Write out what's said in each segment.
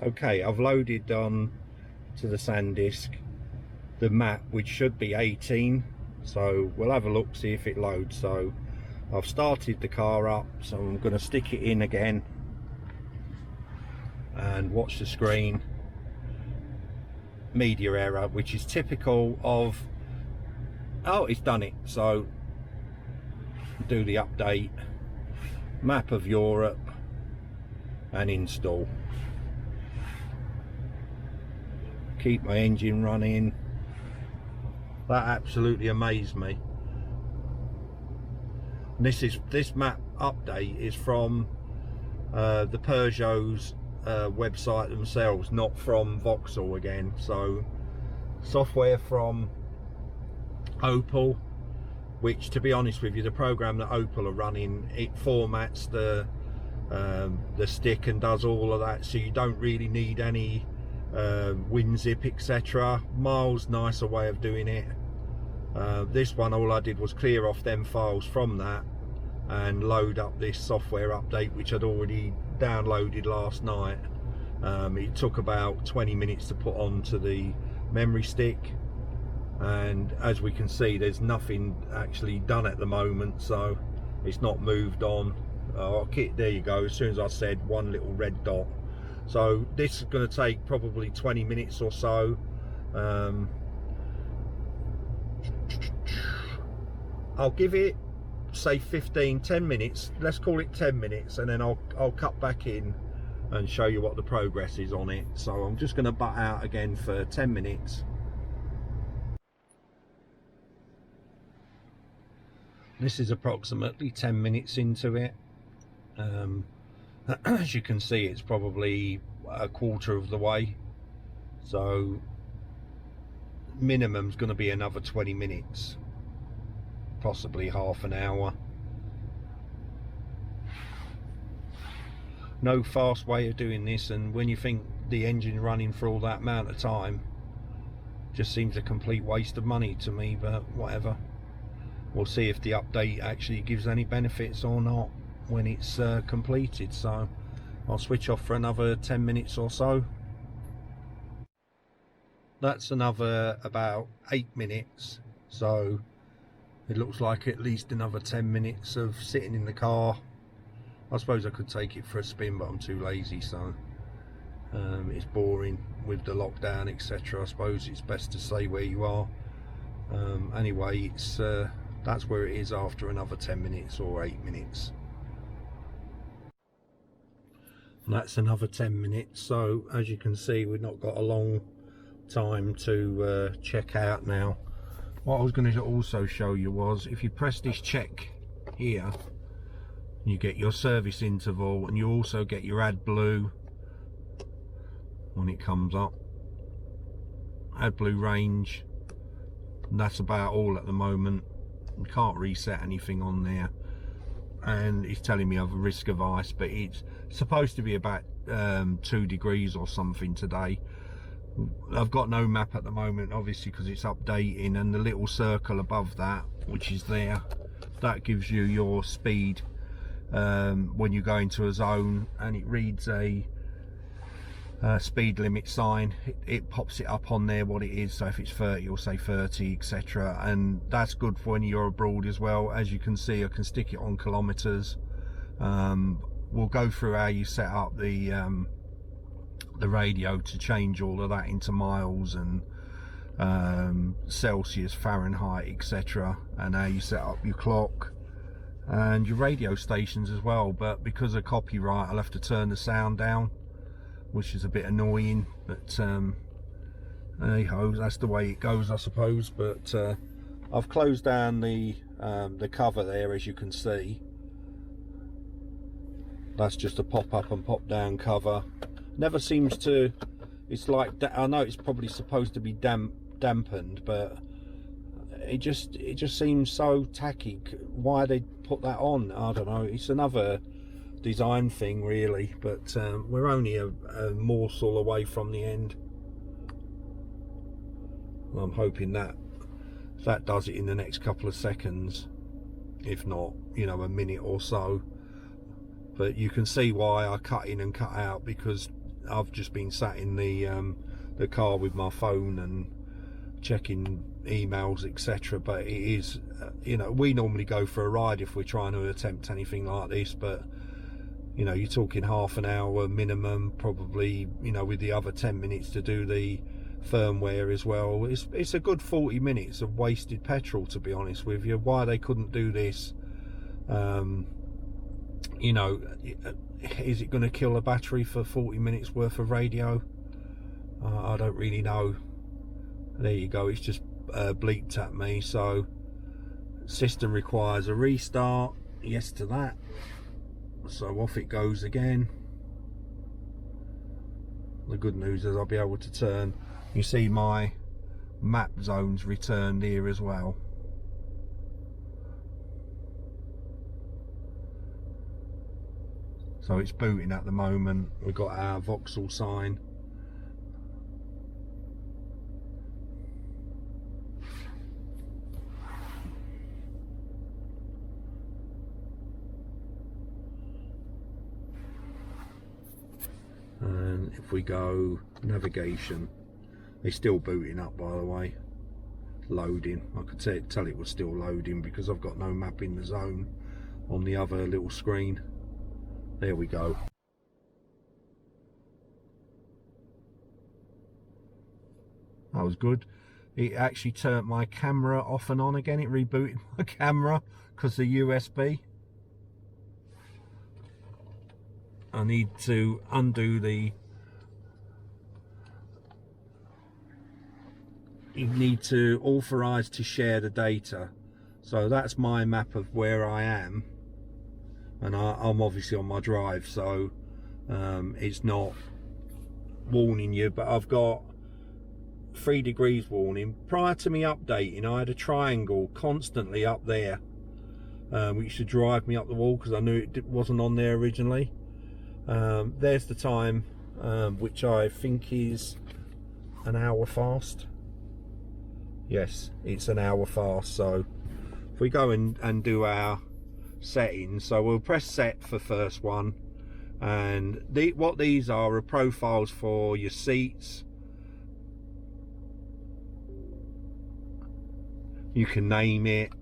Okay, I've loaded on to the SanDisk the map, which should be 18, so we'll have a look, see if it loads. So I've started the car up, so I'm going to stick it in again and watch the screen. Media error, which is typical of, oh, it's done it. So do the update, map of Europe, and install. Keep my engine running. That absolutely amazed me. And this map update is from the Peugeot's website themselves, not from Vauxhall again. So software from Opel, which, to be honest with you, the program that Opel are running, it formats the stick and does all of that, so you don't really need any WinZip, etc. Miles nicer way of doing it. This one, all I did was clear off them files from that and load up this software update, which I'd already downloaded last night. It took about 20 minutes to put onto the memory stick, and as we can see, there's nothing actually done at the moment, so it's not moved on. There you go, as soon as I said, one little red dot. So this is going to take probably 20 minutes or so. I'll give it, say, 10 minutes, let's call it 10 minutes, and then I'll cut back in and show you what the progress is on it. So I'm just going to butt out again for 10 minutes. This is approximately 10 minutes into it. As you can see, it's probably a quarter of the way, so minimum's going to be another 20 minutes, possibly half an hour. No fast way of doing this, and when you think the engine running for all that amount of time, just seems a complete waste of money to me, but whatever. We'll see if the update actually gives any benefits or not when it's completed. So I'll switch off for another 10 minutes or so. That's another about 8 minutes, so it looks like at least another 10 minutes of sitting in the car. I suppose I could take it for a spin, but I'm too lazy, so it's boring with the lockdown, etc. I suppose it's best to stay where you are. Anyway, it's that's where it is after another 10 minutes or 8 minutes. And that's another 10 minutes. So as you can see, we've not got a long time to check out now. What I was going to also show you was, if you press this check here, you get your service interval, and you also get your AdBlue when it comes up, AdBlue range, and that's about all at the moment. You can't reset anything on there, and it's telling me I've a risk of ice, but it's supposed to be about 2 degrees or something today. I've got no map at the moment, obviously, because it's updating, and the little circle above that, which is there, that gives you your speed when you go into a zone, and it reads a speed limit sign. It pops it up on there what it is, so if it's 30, it'll say 30, etc. And that's good for when you're abroad as well. As you can see, I can stick it on kilometers. We'll go through how you set up the radio to change all of that into miles and Celsius, Fahrenheit, etc., and how you set up your clock and your radio stations as well. But because of copyright, I'll have to turn the sound down, which is a bit annoying, but hey ho, that's the way it goes, I suppose. But I've closed down the cover there, as you can see. That's just a pop up and pop down cover. Never seems to, it's like, I know it's probably supposed to be dampened, but it just seems so tacky. Why they put that on, I don't know. It's another design thing really, but we're only a morsel away from the end. Well, I'm hoping that does it in the next couple of seconds, if not, you know, a minute or so. But you can see why I cut in and cut out, because I've just been sat in the car with my phone and checking emails, etc. But it is, you know, we normally go for a ride if we're trying to attempt anything like this, but you know, you're talking half an hour minimum, probably, you know, with the other 10 minutes to do the firmware as well. It's a good 40 minutes of wasted petrol, to be honest with you. Why they couldn't do this, you know, is it going to kill a battery for 40 minutes worth of radio? I don't really know. There you go, it's just bleeped at me. So system requires a restart, yes to that. So off it goes again. The good news is I'll be able to turn. You see my map zones returned here as well. So it's booting at the moment. We've got our Vauxhall sign. And if we go navigation, they're still booting up, by the way. Loading. I could tell it was still loading because I've got no map in the zone on the other little screen. There we go. That was good. It actually turned my camera off and on again. It rebooted my camera because the USB. I need to undo the... You need to authorize to share the data. So that's my map of where I am. And I'm obviously on my drive, so it's not warning you, but I've got 3 degrees warning. Prior to me updating, I had a triangle constantly up there, which should drive me up the wall because I knew it wasn't on there originally. There's the time, which I think is an hour fast. Yes, it's an hour fast. So if we go and do our settings, so we'll press set for first one, and what these are profiles for your seats. You can name it.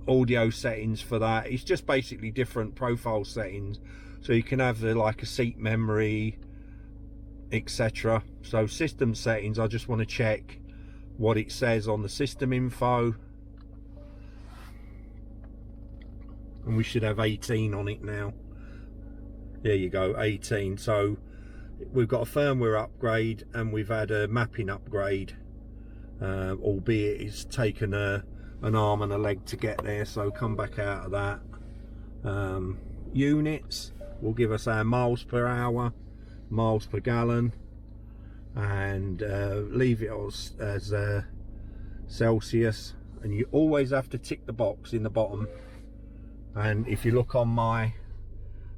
Audio settings for that. It's just basically different profile settings, so you can have like a seat memory, etc. So system settings, I just want to check what it says on the system info, and we should have 18 on it now. There you go, 18. So we've got a firmware upgrade and we've had a mapping upgrade, albeit it's taken an arm and a leg to get there. So come back out of that. Units will give us our miles per hour, miles per gallon, and leave it as Celsius. And you always have to tick the box in the bottom. And if you look on my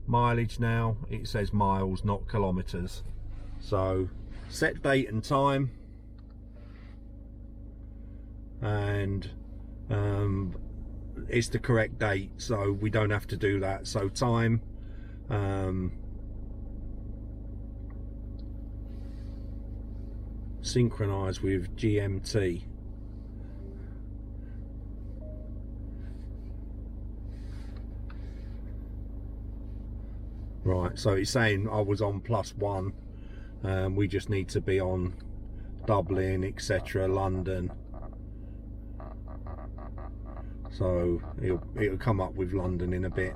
mileage now, it says miles, not kilometers. So set date and time, and it's the correct date, so we don't have to do that. So time, synchronize with GMT. Right, so it's saying I was on +1. We just need to be on Dublin, etc., London. So it'll come up with London in a bit.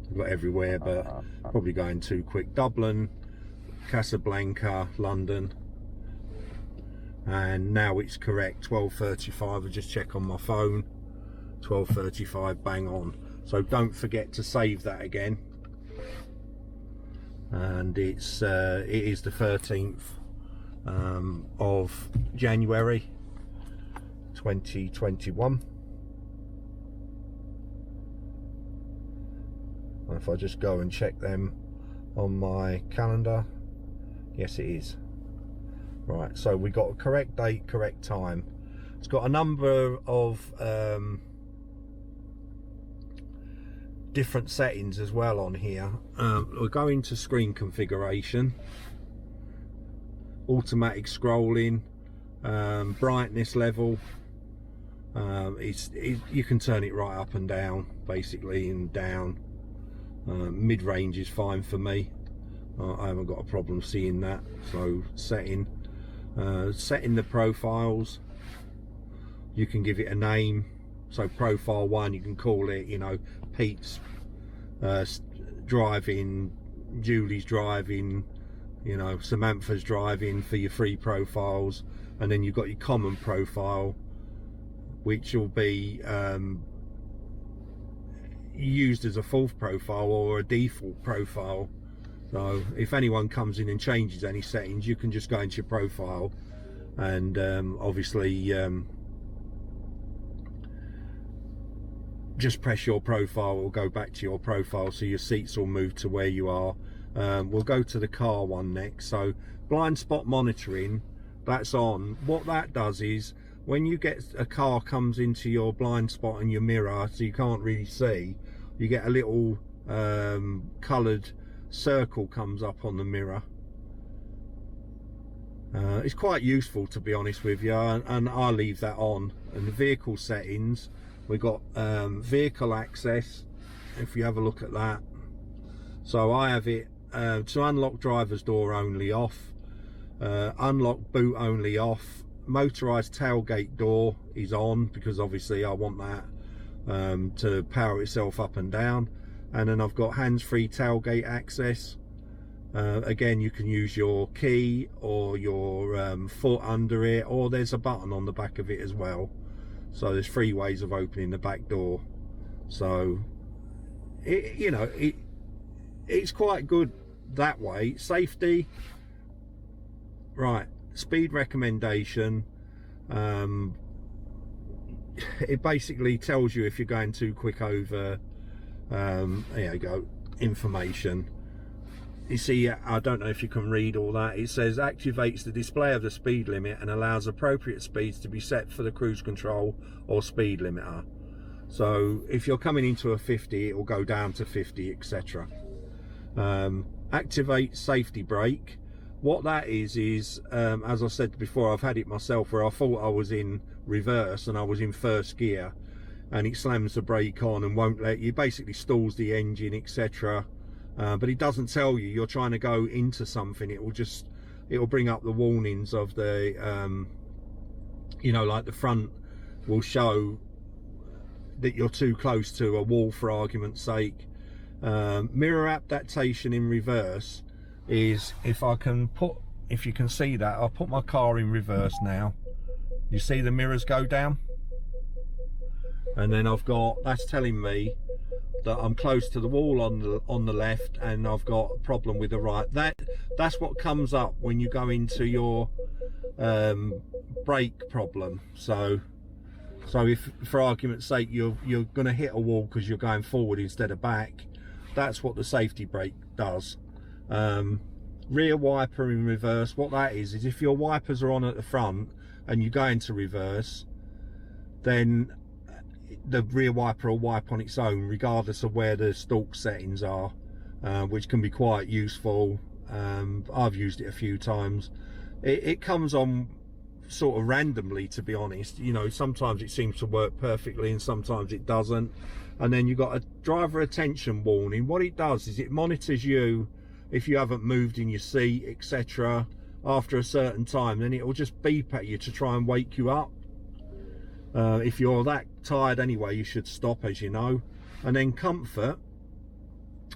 I've got everywhere, but probably going too quick. Dublin, Casablanca, London, and now it's correct. 12:35. I just check on my phone. 12:35, bang on. So don't forget to save that again. And it is the 13th of January 2021. And if I just go and check them on my calendar, yes it is. Right, so we got a correct date, correct time. It's got a number of different settings as well on here. We'll go into screen configuration, automatic scrolling, brightness level. You can turn it right up and down, basically, and down. Mid-range is fine for me. I haven't got a problem seeing that. So setting the profiles, you can give it a name. So profile 1, you can call it, you know, Pete's driving, Julie's driving, you know, Samantha's driving for your free profiles. And then you've got your common profile, which will be used as a fourth profile or a default profile. So if anyone comes in and changes any settings, you can just go into your profile and obviously just press your profile, will go back to your profile, so your seats will move to where you are. We'll go to the car one next. So blind spot monitoring, that's on. What that does is, when you get a car comes into your blind spot and your mirror, so you can't really see, you get a little coloured circle comes up on the mirror. It's quite useful, to be honest with you, and I'll leave that on. And the vehicle settings, we've got vehicle access, if you have a look at that. So I have it to unlock driver's door only off, unlock boot only off, motorized tailgate door is on, because obviously I want that to power itself up and down. And then I've got hands-free tailgate access. Again, you can use your key or your foot under it, or there's a button on the back of it as well. So there's 3 ways of opening the back door. So you know, it's quite good that way. Safety, right, speed recommendation, it basically tells you if you're going too quick over. There you go, information. You see, I don't know if you can read all that. It says activates the display of the speed limit and allows appropriate speeds to be set for the cruise control or speed limiter. So if you're coming into a 50, it will go down to 50, etc. Activate safety brake. What that is as I said before, I've had it myself where I thought I was in reverse and I was in first gear, and it slams the brake on and won't let you, basically stalls the engine, etc. But it doesn't tell you you're trying to go into something. It'll bring up the warnings of the you know, like the front will show that you're too close to a wall, for argument's sake. Mirror adaptation in reverse is, if you can see that, I'll put my car in reverse now. You see the mirrors go down, and then that's telling me that I'm close to the wall on the left, and I've got a problem with the right. That's what comes up when you go into your brake problem. So if, for argument's sake, you're going to hit a wall because you're going forward instead of back, that's what the safety brake does. Rear wiper in reverse, what that is if your wipers are on at the front and you go into reverse, then the rear wiper will wipe on its own regardless of where the stalk settings are, which can be quite useful. I've used it a few times. It comes on sort of randomly, to be honest. You know, sometimes it seems to work perfectly and sometimes it doesn't. And then you've got a driver attention warning. What it does is it monitors you if you haven't moved in your seat, etc. after a certain time. Then it will just beep at you to try and wake you up. If you're that tired anyway, you should stop, as you know. And then comfort,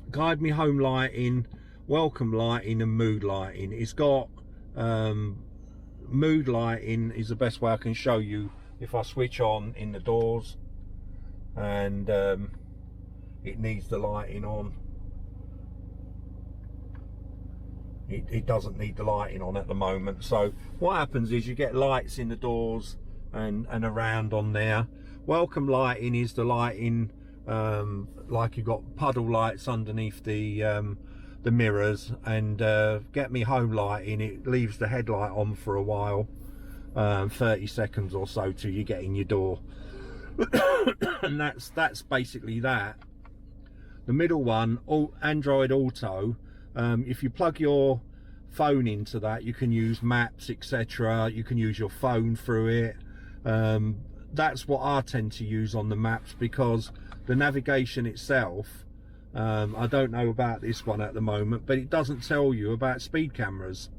guide me home lighting, welcome lighting, and mood lighting. It's got mood lighting is the best way I can show you. If I switch on in the doors, and it needs the lighting on. It doesn't need the lighting on at the moment. So what happens is you get lights in the doors and around on there. Welcome lighting is the lighting, like you've got puddle lights underneath the mirrors, and get me home lighting, it leaves the headlight on for a while, 30 seconds or so till you get in your door. And that's basically that. The middle one, Android Auto, if you plug your phone into that, you can use maps, etc. You can use your phone through it. That's what I tend to use on the maps, because the navigation itself, I don't know about this one at the moment, but it doesn't tell you about speed cameras,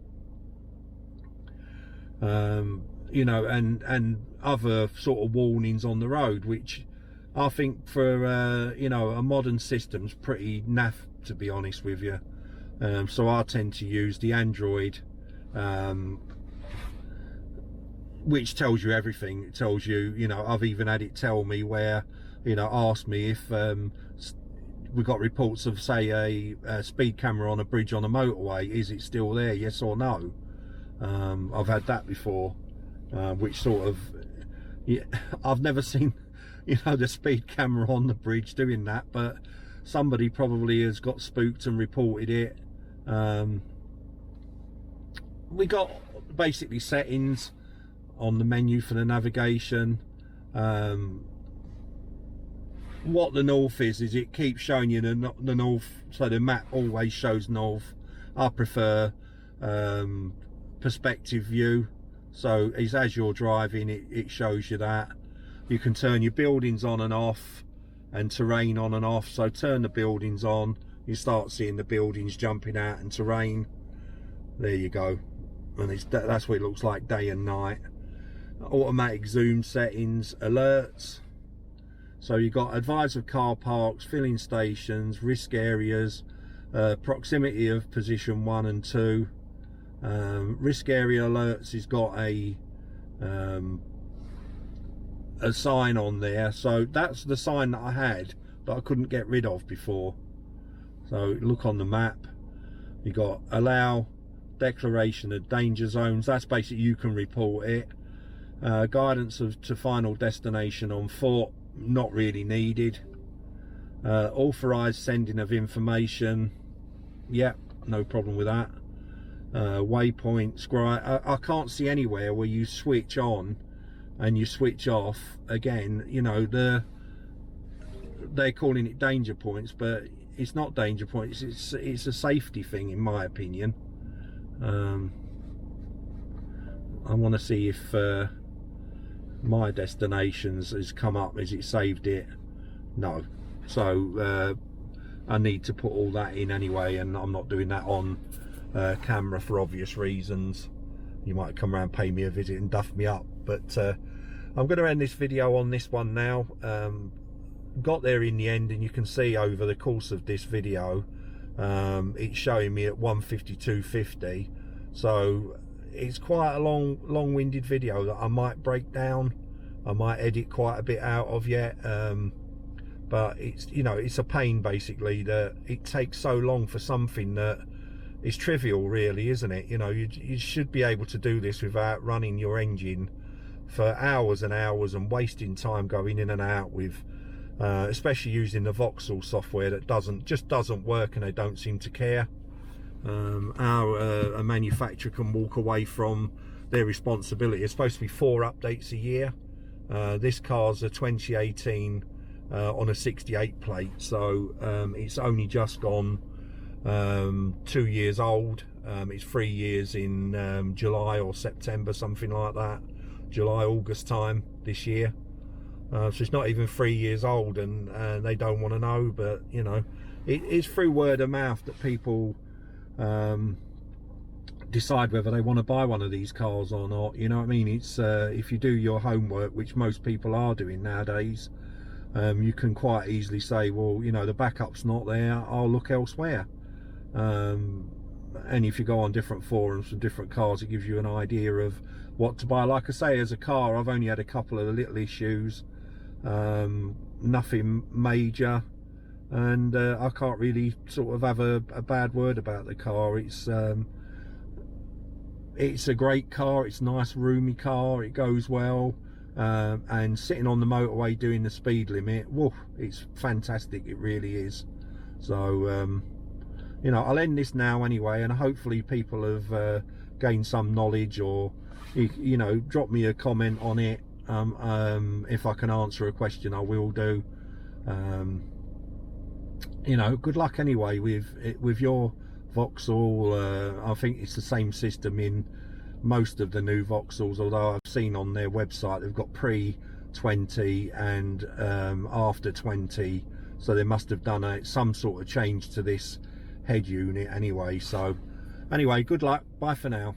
you know, and other sort of warnings on the road, which I think for you know, a modern system's pretty naff, to be honest with you. So I tend to use the Android, which tells you everything. It tells you, you know, I've even had it tell me where, you know, ask me if we got reports of, say, a speed camera on a bridge on a motorway, is it still there, yes or no? I've had that before, which sort of, yeah, I've never seen, you know, the speed camera on the bridge doing that, but somebody probably has got spooked and reported it. We got basically settings on the menu for the navigation. What the north is it keeps showing you the north, so the map always shows north. I prefer perspective view, so as you're driving, it shows you that. You can turn your buildings on and off and terrain on and off. So turn the buildings on, you start seeing the buildings jumping out, and terrain, there you go, and that's what it looks like day and night. Automatic zoom settings, alerts, so you've got advise of car parks, filling stations, risk areas, proximity of position 1 and 2. Risk area alerts has got a sign on there, so that's the sign that I had that I couldn't get rid of before. So look on the map, you got allow declaration of danger zones, that's basically you can report it. Guidance to final destination on foot, not really needed. Authorized sending of information, yep, no problem with that. Waypoint, scribe, I can't see anywhere where you switch on and you switch off again. You know, they're calling it danger points, but it's not danger points, it's a safety thing, in my opinion. I want to see if my destinations has come up, as it saved it. No, so I need to put all that in anyway, and I'm not doing that on camera for obvious reasons. You might come around, pay me a visit and duff me up, but I'm going to end this video on this one now. Got there in the end, and you can see over the course of this video it's showing me at 152.50, so it's quite a long-winded video that I might break down. I might edit quite a bit out of yet, but it's, you know, it's a pain basically that it takes so long for something that is trivial, really, isn't it? You know, you should be able to do this without running your engine for hours and hours and wasting time going in and out with especially using the Vauxhall software that just doesn't work, and they don't seem to care. A manufacturer can walk away from their responsibility. It's supposed to be 4 updates a year. This car's a 2018 on a 68 plate, so it's only just gone 2 years old. It's 3 years in July or September, something like that, July, August time this year. So it's not even 3 years old, and they don't want to know. But you know, it's through word of mouth that people decide whether they want to buy one of these cars or not. You know what I mean? It's if you do your homework, which most people are doing nowadays, you can quite easily say, well, you know, the backup's not there, I'll look elsewhere. And if you go on different forums for different cars, it gives you an idea of what to buy. Like I say, as a car, I've only had a couple of little issues, nothing major, and I can't really sort of have a bad word about the car. It's a great car, it's a nice roomy car, it goes well, and sitting on the motorway doing the speed limit, woof, it's fantastic, it really is. So you know, I'll end this now anyway, and hopefully people have gained some knowledge, or you know, drop me a comment on it. If I can answer a question, I will do. you know, good luck anyway with your Vauxhall. I think it's the same system in most of the new Vauxhalls, although I've seen on their website they've got pre 20 and after 20, so they must have done some sort of change to this head unit anyway. So anyway, good luck, bye for now.